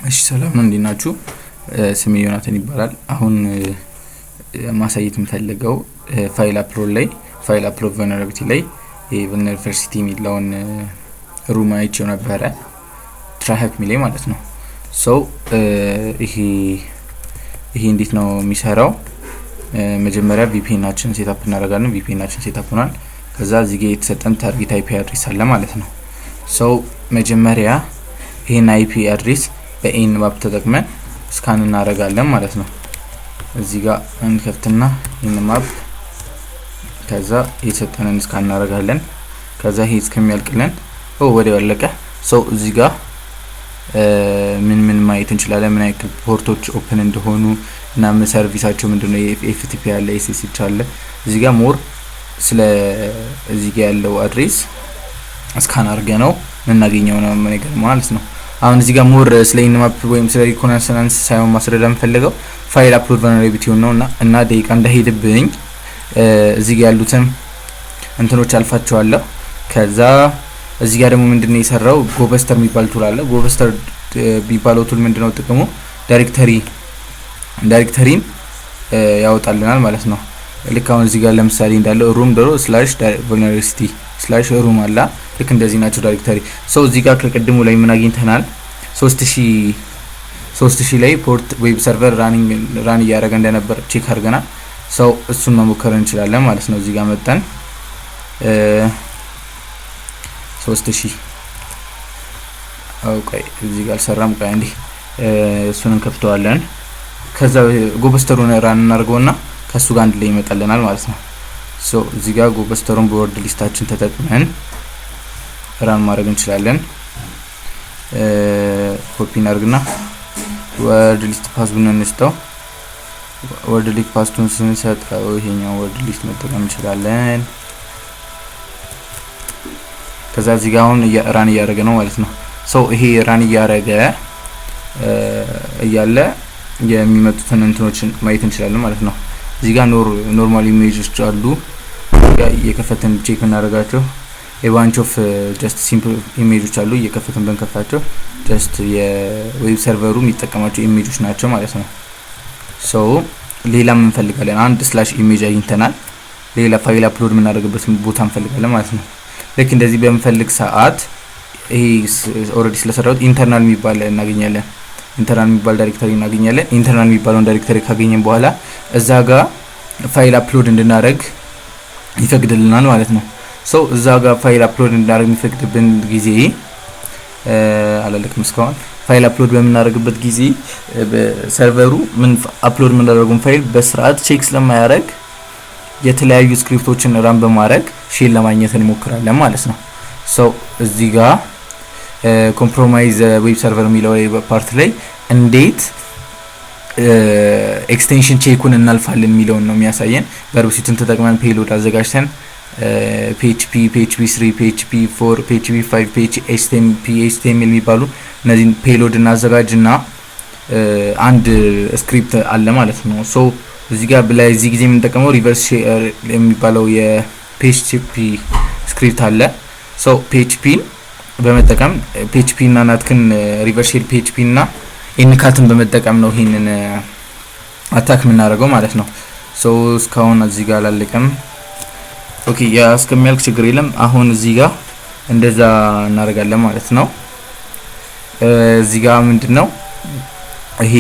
እሺ ሰላም ነው እንዴናችሁ? ስሜ ዮናታን ይባላል። አሁን ማሳየት የምፈልገው ፋይል አፕሎድ ቨልነራቢሊቲ ላይ vulnerability የሚለውን ሩም አይቼው ነበረ ትራይሃክ ሚሌ ማለት ነው። ሶ ይሄ እንዴት ነው የሚሰራው? መጀመሪያ VPN-አችን ሴትአፕ እናደርጋለን። VPN-አችን ሴትአፕ ሆኗል። ከዛ እዚህ ጋር የተሰጠን ታርጌት IP አድሬስ አለ ማለት ነው። ሶ መጀመሪያ ይሄን IP አድሬስ በኢንማፕ ተጠቅመን ስካን እናደርጋለን ማለት ነው። እዚህ ጋር እንከፍትና ኢንማፕ ከዛ የተሰጠንን ስካን እናደርጋለን። ከዛ ይሄ እስከሚያልቅልን ወዲያው አለቀ። ሶ እዚህ ጋር ምን ማየት እንችላለን? ምን አይነት ፖርቶች ኦፕን እንደሆኑ እና ምን ሰርቪሳቸው ምንድነው? FTP አለ፣ SSH አለ። እዚህ ጋር ሞር ስለ እዚህ ጋር ያለው አድሬስ ስካን አድርገነው እናገኘው ነው ነገር ማለት ነው። አሁን እዚህ ጋር ሞር ስለ ኢንማፕ ወይም ስለ ሪኮናንሰንስ ሳይሆን ማስረዳ የምፈልገው ፋይል አፕሎድ ቨልነራቢሊቲ ነውና ደቂቃ እንዳይሄድብኝ እዚህ ጋር ያሉትን እንትኖች አልፋቸዋለሁ። ከዛ እዚህ ጋር ደግሞ ምንድነው የሰራው ጎበስተር የሚባል ቱል አለ። ጎበስተር የሚባለው ቱል ምንድነው ጥቅሙ? ዳይሬክተሪን ያወጣልናል ማለት ነው። ልክ አሁን እዚህ ጋር ለምሳሌ እንዳለው room /vulnerability/room አለ። ልክ እንደዚህ ናቸው ዳይሬክተሪ። ሶ እዚህ ጋር ከቀድሙ ላይ ምን አግኝተናል? 3000 ላይ ፖርት ዌብ ሰርቨር ራን እያደረገ እንደነበር ቼክ አድርገናል። ሶ እሱን መሞከር እንችላለን ማለት ነው። እዚህ ጋር መጣን 3000 ኦኬ፣ እዚህ ጋር ሰራም ቆይ እንዴ እሱን እንከፍተዋለን። ከዛ ጎበስተሩን ራን እናርገውና ከሱ ጋር አንድ ላይ ይመጣልናል ማለት ነው። ሶ እዚህ ጋር ጎበስተሩን በወርድ ሊስታችን ተጠቅመን ራን ማድረግ እንችላለን። ኮፒ እናርግና ወርድ ሊስት ፓስቡን እንስተው። ወርድ ሊስት ፓስቱን ስንሰጠው ይሄኛው ወርድ ሊስት መጠቀም እንችላለን። ከዛ እዚህ ጋር አሁን ራን እያደረገ ነው ማለት ነው። ሶ ይሄ ራን እያደረገ እያለ የሚመጡትን እንትኖችን ማየት እንችላለን ማለት ነው። እዚህ ጋር ኖርማል ኢሜጆች አሉ። እየከፈተን ቼክ እናደርጋቸው። የባንች ኦፍ ጀስት ሲምፕል ኢሜጆች አሉ። እየከፈተን በንከፋቸው ጀስት የዌብ ሰርቨሩ የሚጠቀማቸው ኢሜጆች ናቸው ማለት ነው። ሶ ሌላም እንፈልጋለን። አንድ ስላሽ ኢሜጅ አግኝተናል። ሌላ ፋይል አፕሎድ የምናደርግበት ቦታ እንፈልጋለን ማለት ነው። ልክ እንደዚህ በመፈልግ ሰዓት ይሄ ኦልሬዲ ስለሰራሁት ኢንተርናል የሚባል እናገኛለን። ኢንተርናል የሚባል ዳይሬክተሪ እናገኛለን። ኢንተርናል የሚባለውን ዳይሬክተሪ ካገኘን በኋላ እዛ ጋር ፋይል አፕሎድ እንድናደርግ ይፈቅድልናል ማለት ነው። ሶ እዛ ጋር ፋይል አፕሎድ እንድናደርግ የሚፈቅድብን ጊዜ አላለቅም እስካሁን። ፋይል አፕሎድ በምናደርግበት ጊዜ በሰርቨሩ ምን አፕሎድ የምናደርገውን ፋይል በስርዓት ቼክ ስለማያደርግ የተለያዩ ስክሪፕቶችን ራን በማድረግ ሼል ለማግኘት እንሞክራለን ማለት ነው። ሶ እዚህ ጋር ኮምፕሮማይዝ ዌብ ሰርቨር የሚለው ፓርት ላይ እንዴት ኤክስቴንሽን ቼኩን እናልፋለን የሚለውን ነው የሚያሳየን። ቨርብሲቱን ተጠቅመን ፔሎድ አዘጋጅተን PHP 3 PHP 4 PHP 5 HTML የሚባሉ እነዚህን ፔሎድ እናዘጋጅና አንድ ስክሪፕት አለ ማለት ነው። ሶ እዚህ ጋር በዚህ ጊዜ የምንጠቀመው ሪቨርስ ሼር የሚባለው የPHP ስክሪፕት አለ። ሶ PHPን በመጠቀም PHP እና ናትክን ሪቨርስ ሼር PHP እና ኢንካትን በመጠቀም ነው ይሄንን አታክ የምናደርገው ማለት ነው። ሶ እስካሁን እዚህ ጋር አላለቀም። ኦኬ ያ እስከሚያልቅ ችግር የለም። አሁን እዚህ ጋር እንደዛ እናደርጋለን ማለት ነው። እዚህ ጋር ምንድነው ይሄ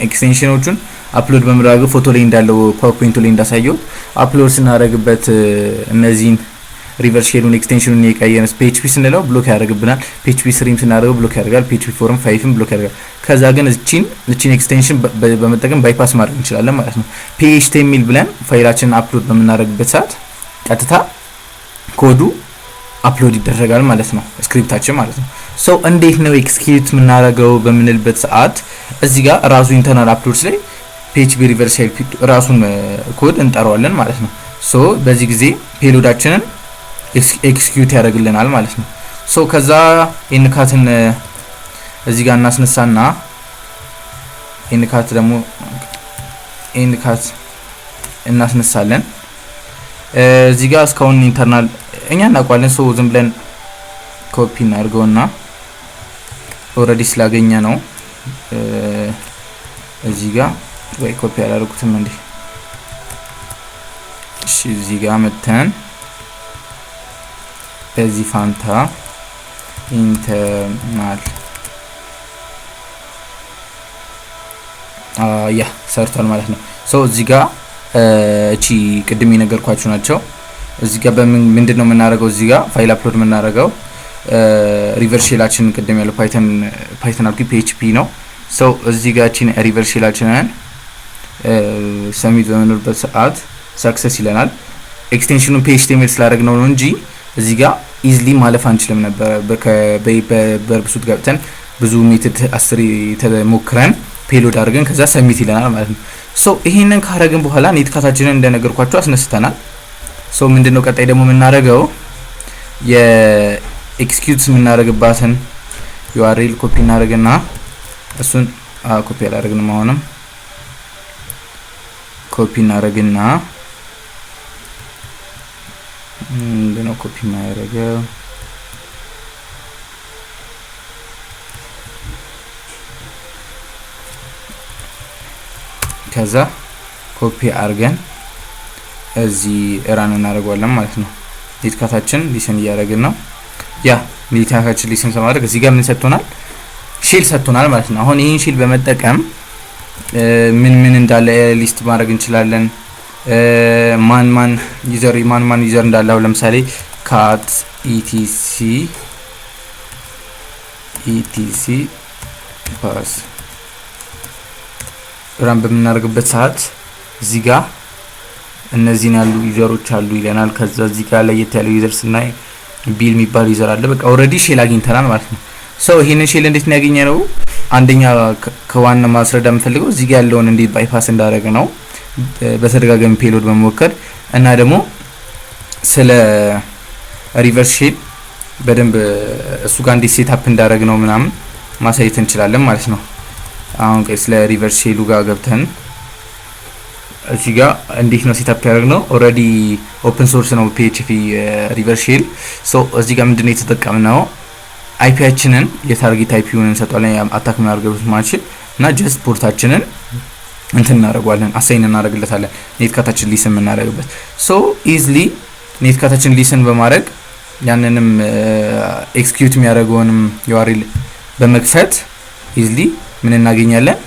ኤክስቴንሽኖቹን አፕሎድ በመድረግ ፎቶ ላይ እንዳለው ፓወርፖይንት ላይ እንዳሳየው አፕሎድ ስናደርግበት እነዚህን ሪቨርስ ሼሉን ኤክስቴንሽኑን የቀየረስ PHP ስንለው ብሎክ ያደርግብናል። PHP 3ም ስናደርገው ብሎክ ያደርጋል። PHP 4ም 5ም ብሎክ ያደርጋል። ከዛ ግን እቺን ኤክስቴንሽን በመጠቀም ባይፓስ ማድረግ እንችላለን ማለት ነው። HTML ብለን ፋይላችንን አፕሎድ በመናደርግበት ሰዓት ቀጥታ ኮዱ አፕሎድ ይደረጋል ማለት ነው፣ ስክሪፕታችን ማለት ነው። ሶ እንዴት ነው ኤክስኪዩት የምናደርገው በምንልበት ሰዓት እዚህ ጋር ራሱ ኢንተርናል አፕሎድስ ላይ PHP ሪቨርስ ሼል ራሱን ኮድ እንጠራዋለን ማለት ነው። ሶ በዚህ ጊዜ ፔሎዳችንን ኤክስኪዩት ያደርግልናል ማለት ነው። ሶ ከዛ ኢንካትን እዚህ ጋር እናስነሳና ኢንካት እናስነሳለን። እዚህ ጋር እስካሁን ኢንተርናል እኛ እናውቃለን። ሶ ዝም ብለን ኮፒ እናድርገውና ኦሬዲ ስላገኘ ነው እዚህ ጋር ወይ ኮፒ ያላደረኩትም እንዴ እሺ እዚህ ጋር መተን በዚህ ፋንታ ኢንተርናል ያ ሰርቷል ማለት ነው ሶ እዚህ ጋር እቺ ቅድም የነገርኳችሁ ናቸው እዚህ ጋር ምንድነው የምናደርገው እዚህ ጋር ፋይል አፕሎድ የምናደርገው ሪቨርስ ሼላችን ቅድም ያለው ፓይተን አርኪ PHP ነው ሶ እዚህ ጋር እቺን ሪቨርስ ሼላችንን ሰሚት በመኖርበት ሰዓት ሰክሰስ ይለናል ኤክስቴንሽኑን PHTML ስላደረግነው ነው እንጂ እዚህ ጋር ኢዝሊ ማለፍ አንችልም ነበር በበርብሱት ገብተን ብዙ ሜትድ 10 ተሞክረን ፔሎድ አድርገን ከዛ ሰሚት ይለናል ማለት ነው ሶ ይሄንን ካረግን በኋላ ኔት ካታችንን እንደነገርኳችሁ አስነስተናል ሶ ምንድነው ቀጣይ ደግሞ የምናደርገው የኤክስኪዩት የምናደርግባትን URL ኮፒ እናደርግና እሱን ኮፒ አላደርግንም አሁንም ኮፒ እናደርግና ምንድነው ኮፒ ማድረገው ከዛ ኮፒ አድርገን እዚህ ራን እናደርጋለን ማለት ነው ኔት ካታችን ሊስን እያደረግን ነው ያ ኔት ካታችን ሊስን ሰማድረግ እዚህ ጋር ምን ሰጥቶናል ሼል ሰጥቶናል ማለት ነው አሁን ይሄን ሼል በመጠቀም ምን እንዳለ ሊስት ማድረግ እንችላለን ማን ዩዘር እንዳለው ለምሳሌ cat etc pass ራን በምናደርግበት ሰዓት እዚህ ጋር እነዚህን ያሉ ዩዘሮች አሉ ይለናል ከዛ እዚህ ጋር ላይ ያለው ዩዘር ስናይ ቢል የሚባል ዩዘር አለ በቃ ኦሬዲ ሼል አግኝተናል ማለት ነው ሶ ይሄንን ሼል እንዴት ነው ያገኘነው አንደኛ ከዋና ማስረዳ የምፈልገው እዚህ ጋር ያለውን እንዴት ባይፓስ እንዳደረገ ነው በተደጋጋሚ ፔሎድ በመሞከር እና ደግሞ ስለ ሪቨርስ ሼል በደንብ እሱ ጋር እንዴት ሴትአፕ እንዳደረግ ነው ምናምን ማሳየት እንችላለን ማለት ነው አሁን ስለ ሪቨርስ ሼሉ ጋር ገብተን እዚህ ጋር እንዴት ነው ሴትአፕ ያደረግነው ኦሬዲ ኦፕን ሶርስ ነው PHP ሪቨርስ ሼል ሶ እዚህ ጋር ምንድነው የተጠቀምነው አይፒያችንን የታርጌት አይፒውን እንሰጣለን አታክ ማድረግ ማችል እና ጀስት ፖርታችንን እንትን እናደርጋለን አሳይን እናደርግለታለን ኔት ካታችን ሊስን እናደርግበት ሶ ኢዝሊ ኔት ካታችን ሊስን በማድረግ ያንንም ኤክስኪዩት የሚያደርገውንም URL በመክፈት ኢዝሊ ምን እናገኛለን